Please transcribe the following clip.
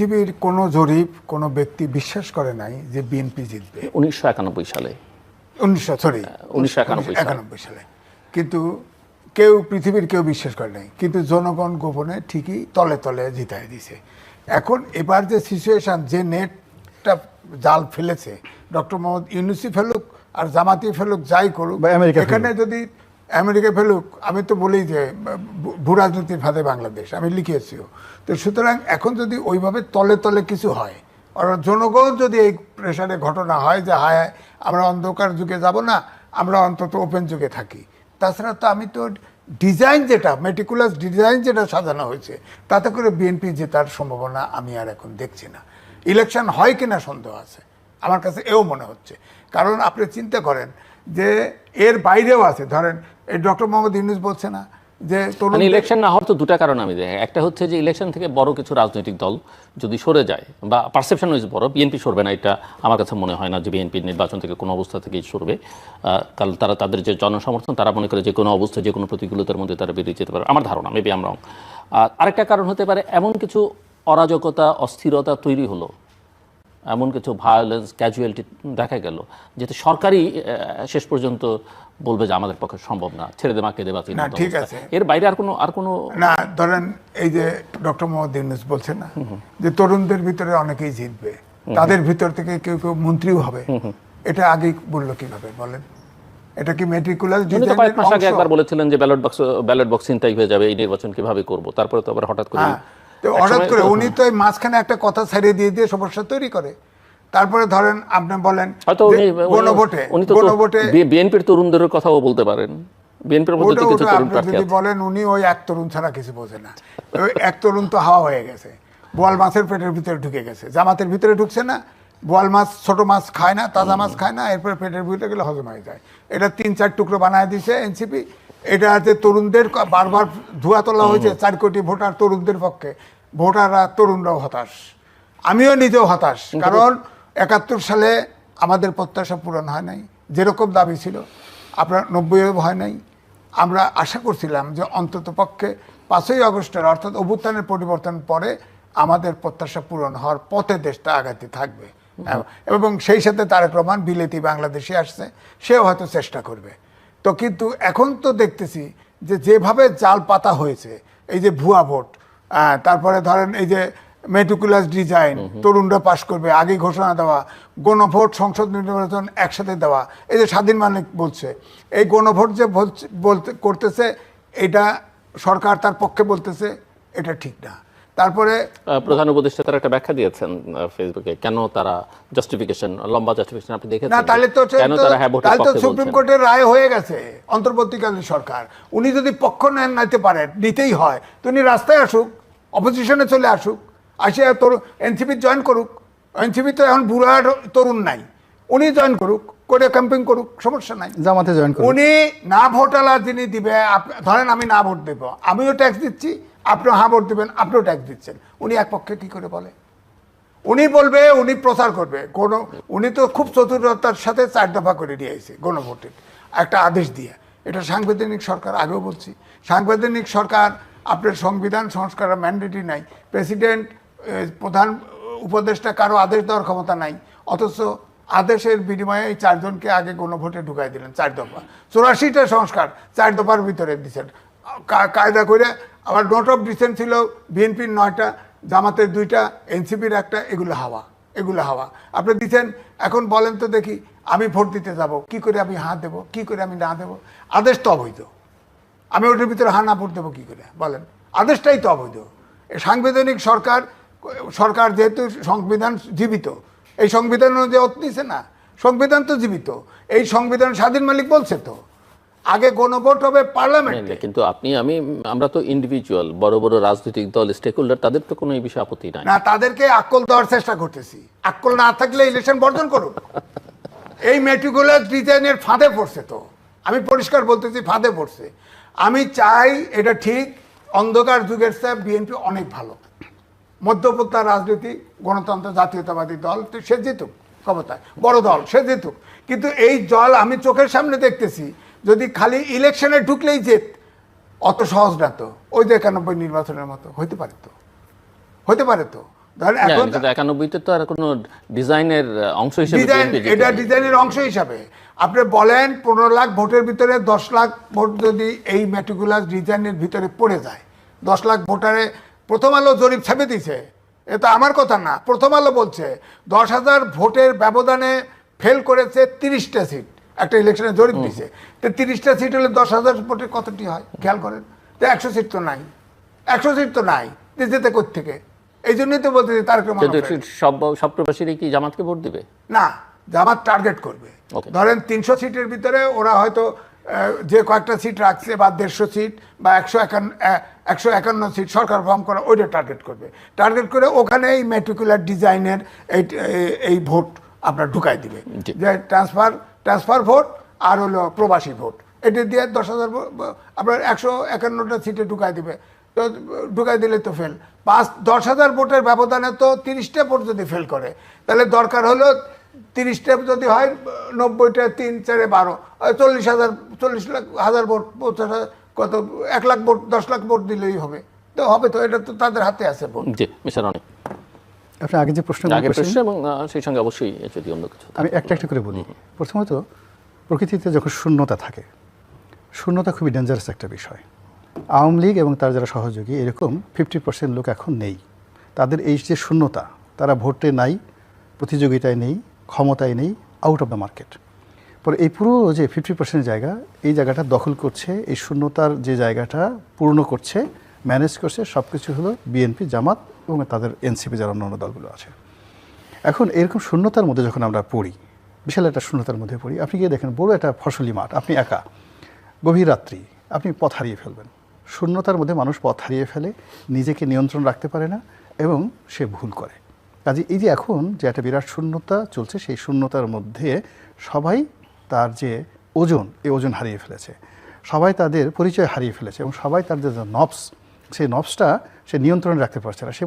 পৃথিবীর কোনো জরিপ কোনো ব্যক্তি বিশ্বাস করে নাই যে বিএনপি জিতবে 1991 সালে 1991 সালে, কিন্তু পৃথিবীর কেউ বিশ্বাস করে নাই, কিন্তু জনগণ গোপনে ঠিকই তলে তলে জিতায় দিছে। এখন এবার যে সিচুয়েশন, যে নেটটা জাল ফেলেছে ডক্টর মোহাম্মদ ইউনূসই ফেলুক আর জামাতি ফেলুক, যাই করুক, এখানে যদি আমেরিকা ফেলুক, আমি তো বলি যে ভূরাজনীতির ফাঁদে বাংলাদেশ, আমি লিখেছিও। তো সুতরাং এখন যদি ওইভাবে তলে তলে কিছু হয়, আর জনগণ যদি এই প্রেশারে ঘটনা হয় যে হায় আমরা অন্ধকার যুগে যাব না, আমরা অন্তত ওপেন যুগে থাকি, তাছাড়া তো আমি তো ডিজাইন যেটা মেটিকুলাস ডিজাইন যেটা সাজানো হয়েছে, তাতে করে বিএনপি জেতার সম্ভাবনা আমি আর এখন দেখছি না। ইলেকশন হয় কিনা সন্দেহ আছে, আমার কাছে এও মনে হচ্ছে। কারণ আপনি চিন্তা করেন যে এর বাইরেও আছে, ধরেন এই ডক্টর মোহাম্মদ ইউনূস বলছে না যে ইলেকশন না হওয়ার তো দুটা কারণ আমি দেখি। একটা হচ্ছে যে ইলেকশন থেকে বড় কিছু রাজনৈতিক দল যদি সরে যায়, বা পারসেপশন হয়েছে বড়, বিএনপি সরবে না, এটা আমার কাছে মনে হয় না যে বিএনপি নির্বাচন থেকে কোনো অবস্থা থেকেই সরবে। কারণ তারা তাদের যে জনসমর্থন, তারা মনে করে যে কোনো অবস্থায় যে কোনো প্রতিকূলতার মধ্যে তারা বেরিয়ে যেতে পারে, আমার ধারণা, মেবি আম রং। আরেকটা কারণ হতে পারে এমন কিছু অরাজকতা, অস্থিরতা তৈরি হলো, এমন কিছু ভায়োলেন্স, ক্যাজুয়ালিটি দেখা গেল, যেটা সরকারই শেষ পর্যন্ত বলবে যে আমাদের পক্ষে সম্ভব না, ছেড়ে দে মাকে দেবা। না, ঠিক আছে, এর বাইরে আর কোনো না। ধরেন এই যে ডক্টর মোহাম্মদ ইউনূস বলছেন না যে তরুণদের ভিতরে অনেকেই জিতবে, তাদের ভিতর থেকে কেউ কেউ মন্ত্রীও হবে, এটা আগেই বললো কিভাবে বলেন? এটা কি মেট্রিকুলাস ডিজাইনের কয়েক মাস আগে অংশ? একবার বলেছিলেন যে ব্যালট বক্স ছিনতাই হয়ে যাবে, এই নির্বাচন কিভাবে করব, তারপরে তো আবার হঠাৎ করে উনি তো মাঝখানে একটা কথা ছাড়িয়ে দিয়ে সমস্যা তৈরি করে। তারপরে ধরেন আপনি বলেন গণভোটে বিএনপির তরুণদের কথাও বলতে পারেন, বিএনপির মধ্যে তো কিছু তরুণ প্রার্থী যদি বলেন উনি ওই এক তরুণ ছাড়া কিছু বোঝে না, ওই এক তরুণ তো হাওয়া হয়ে গেছে, বোয়াল মাছের পেটের ভিতরে ঢুকে গেছে, জামাতের ভিতরে ঢুকছে না, বোয়াল মাছ ছোট মাছ খায় না, তাজা মাছ খায় না, এরপরে পেটের ভিতরে গেলে হজম হয়ে যায়। এটা 3-4 টুকরো বানায় দিয়েছে এনসিপি। এটা যে তরুণদের বারবার ধোয়া তোলা হয়েছে 4 কোটি ভোটার তরুণদের পক্ষে, ভোটাররা তরুণরাও হতাশ, আমিও নিজেও হতাশ। কারণ 71 সালে আমাদের প্রত্যাশা পূরণ হয় নাই, যেরকম দাবি ছিল, আপনার 90-এও হয় নাই। আমরা আশা করছিলাম যে অন্তত পক্ষে 5ই আগস্টের অর্থাৎ অভ্যুত্থানের পরিবর্তন পরে আমাদের প্রত্যাশা পূরণ হওয়ার পথে দেশটা আগাতে থাকবে, এবং সেই সাথে তারেক রহমান বিলেতি বাংলাদেশে আসছে, সেও হয়তো চেষ্টা করবে। তো কিন্তু এখন তো দেখতেছি যে যেভাবে জাল পাতা হয়েছে, এই যে ভুয়া ভোট, তারপরে ধরেন এই যে মেটিকুলাস ডিজাইন, তরুণরা পাশ করবে আগেই ঘোষণা দেওয়া, গণভোট সংসদ নির্বাচন একসাথে দেওয়া, এই যে স্বাধীন মালিক বলছে এই গণভোট যে করতেছে, এটা সরকার তার পক্ষে বলতেছে, এটা ঠিক না। তারপরে প্রধান উপদেষ্টা তারা একটা ব্যাখ্যা দিয়েছেন ফেসবুকে, কেন তারা জাস্টিফিকেশন, লম্বা জাস্টিফিকেশন আপনি দেখেছেন না, তাহলে তো কেন তারা হ্যাঁ ভোটের পক্ষে বলছেন? সুপ্রিম কোর্টের রায় হয়ে গেছে, অন্তর্বর্তীকালীন সরকার, উনি যদি পক্ষ নিতে পারেন, নিতেই হয় তো উনি রাস্তায় আসুক, অপোজিশনে চলে আসুক, আসে তোর এনসিপি জয়েন করুক। এনসিপি তো এখন বুড়া তরুণ নাই, উনি জয়েন করুক, করে ক্যাম্পিং করুক, সমস্যা নাই, জামাতে জয়েন করুক। উনি না ভোটালা যিনি দিবে, ধরেন আমি না ভোট দেবো, আমিও ট্যাক্স দিচ্ছি, আপনিও হ্যাঁ ভোট দেবেন, আপনিও ট্যাক্স দিচ্ছেন, উনি এক পক্ষে কি করে বলে? উনি বলবে, উনি প্রচার করবে, উনি তো খুব চতুরতার সাথে 4 দফা করে দিয়েছে গণভোটের একটা আদেশ দিয়ে। এটা সাংবিধানিক সরকার, আগেও বলছি, সাংবিধানিক সরকার, আপনার সংবিধান সংস্কারের ম্যান্ডেটই নাই, প্রেসিডেন্ট, প্রধান উপদেষ্টা কারো আদেশ দেওয়ার ক্ষমতা নাই, অথচ আদেশের বিনিময়ে এই 4 জনকে আগে গণভোটে ঢুকাই দিলেন 4 দফা, 84টা সংস্কার 4 দফার ভিতরে দিচ্ছেন কায়দা করে। আবার নোট অফ ডিসেন্ট ছিল বিএনপির 9টা, জামাতের 2টা, এনসিপির 1টা, এগুলো হাওয়া আপনি দিচ্ছেন। এখন বলেন তো দেখি, আমি ভোট দিতে যাব, কি করে আমি হ্যাঁ দেবো, কি করে আমি না দেবো? আদেশ তো অবৈধ, আমি ওটার ভিতরে হ্যাঁ না ভোট দেবো কি করে বলেন? আদেশটাই তো অবৈধ। সাংবিধানিক সরকার যেহেতু সংবিধান জীবিত, এই সংবিধান অনুযায়ী নিছে না, সংবিধান তো জীবিত, এই সংবিধান স্বাধীন মালিক বলছে তো আগে গণভোট হবে পার্লামেন্টে। কিন্তু আমরা তো ইন্ডিভিজুয়াল, বড় বড় রাজনৈতিক দল, স্টেক হোল্ডার, তাদের তো কোনো এই বিষয়ে আপত্তি নাই না, তাদেরকে আক্কল দেওয়ার চেষ্টা করতেছি। আক্কল না থাকলে ইলেকশন বর্জন করুক। এই মেট্রিকুলার ডিজাইনের ফাঁদে পড়ছে তো, আমি পরিষ্কার বলতেছি, ফাঁদে পড়ছে। আমি চাই, এটা ঠিক, অন্ধকার যুগের চেয়ে বিএনপি অনেক ভালো, মধ্যপন্থা রাজনীতি, গণতন্ত্র, জাতীয়তাবাদী দল, তো সে জিতুক ক্ষমতায়, বড় দল, সে জিতুক। কিন্তু এই দল আমি চোখের সামনে দেখতেছি, যদি খালি ইলেকশনে ঢুকলেই জেত, অত সহজ না তো। ওই যে 91 নির্বাচনের মতো হতে পারে তো, ধরেন এখন কিন্তু 91-তে তো আর কোনো ডিজাইনের অংশ হিসেবে ডিজাইন, BNP জিতে এটা নেই। ডিজাইনের অংশ হিসাবে আপনি বলেন 15 লাখ ভোটের ভিতরে 10 লাখ ভোট যদি এই মেটিকুলাস ডিজাইনের ভিতরে পড়ে যায়, 10 লাখ ভোটারে প্রথম আলো জরিপ ছাপে দিছে, এটা আমার কথা না, প্রথম আলো বলছে 10,000 ভোটের ব্যবধানে ফেল করেছে 30টা সিট, একটা ইলেকশনে জরিপ দিছে। তো 30টা সিট হলে 10,000 ভোটের কতটি হয় খেয়াল করেন, তো 100 সিট তো নাই, 100 সিট তো নাই, যেতে কোত্থেকে? এই জন্যই তো বলতে তারেক রহমান কিন্তু সব প্রবাসীরই কি জামাতকে ভোট দিবে? না, জামাত টার্গেট করবে। Okay. ধরেন 300 সিটের ভিতরে ওরা হয়তো যে কয়েকটা সিট রাখছে বা 150 সিট বা 151 সিট সরকার ফর্ম করা, ওইটা টার্গেট করবে। টার্গেট করে ওখানে এই মেট্রিকুলার ডিজাইনের এই ভোট আপনার ঢুকাই দিবে, জি। যে ট্রান্সফার ভোট আর হলো প্রবাসী ভোট, এটা দিয়ে 10,000 আপনার 151টা সিটে ঢুকাই দিবে। তো ঢুকাই দিলে তো ফেল, 10,000 ভোটের ব্যবধানে তো 30টা ভোট যদি ফেল করে, তাহলে দরকার হলো 30টা যদি হয় 90টা 3 4 12 40,000 ভোট, 50,000 কত 1 লাখ ভোট, 10 লাখ ভোট দিলেই হবে। তো হবে তো, এটা তো তাদের হাতে আছে ভোট। জি, মিস্টার রনি, আপনি আগে যে প্রশ্ন আগে প্রশ্ন এবং সেই সঙ্গে অবশ্যই যদি অন্য কিছু থাকে। আমি একটা একটা করে বলি। প্রথমত, প্রকৃতিতে যখন শূন্যতা থাকে, শূন্যতা খুবই ডেঞ্জারাস একটা বিষয়। আওয়ামী লীগ এবং তার যারা সহযোগী এরকম 50% লোক এখন নেই। তাদের এই যে শূন্যতা, তারা ভোটে নাই, প্রতিযোগিতায় নেই, ক্ষমতায় নেই, আউট অফ দ্য মার্কেট। পরে এই পুরো যে 50% জায়গা, এই জায়গাটা দখল করছে, এই শূন্যতার যে জায়গাটা পূর্ণ করছে, ম্যানেজ করছে, সব কিছু হলো বিএনপি, জামাত এবং তাদের এনসিপি যারা অন্যান্য দলগুলো আছে। এখন এরকম শূন্যতার মধ্যে যখন আমরা পড়ি, বিশাল একটা শূন্যতার মধ্যে পড়ি, আপনি গিয়ে দেখেন বড় একটা ফসলি মাঠ, আপনি একা, গভীর রাত্রি, আপনি পথ হারিয়ে ফেলবেন। শূন্যতার মধ্যে মানুষ পথ হারিয়ে ফেলে, নিজেকে নিয়ন্ত্রণ রাখতে পারে না এবং সে ভুল করে। কাজে এই যে এখন যে একটা বিরাট শূন্যতা চলছে, সেই শূন্যতার মধ্যে সবাই তার যে ওজন, এই ওজন হারিয়ে ফেলেছে, সবাই তাদের পরিচয় হারিয়ে ফেলেছে এবং সবাই তাদের যে নবস, সেই নবসটা সে নিয়ন্ত্রণে রাখতে পারছে না। সে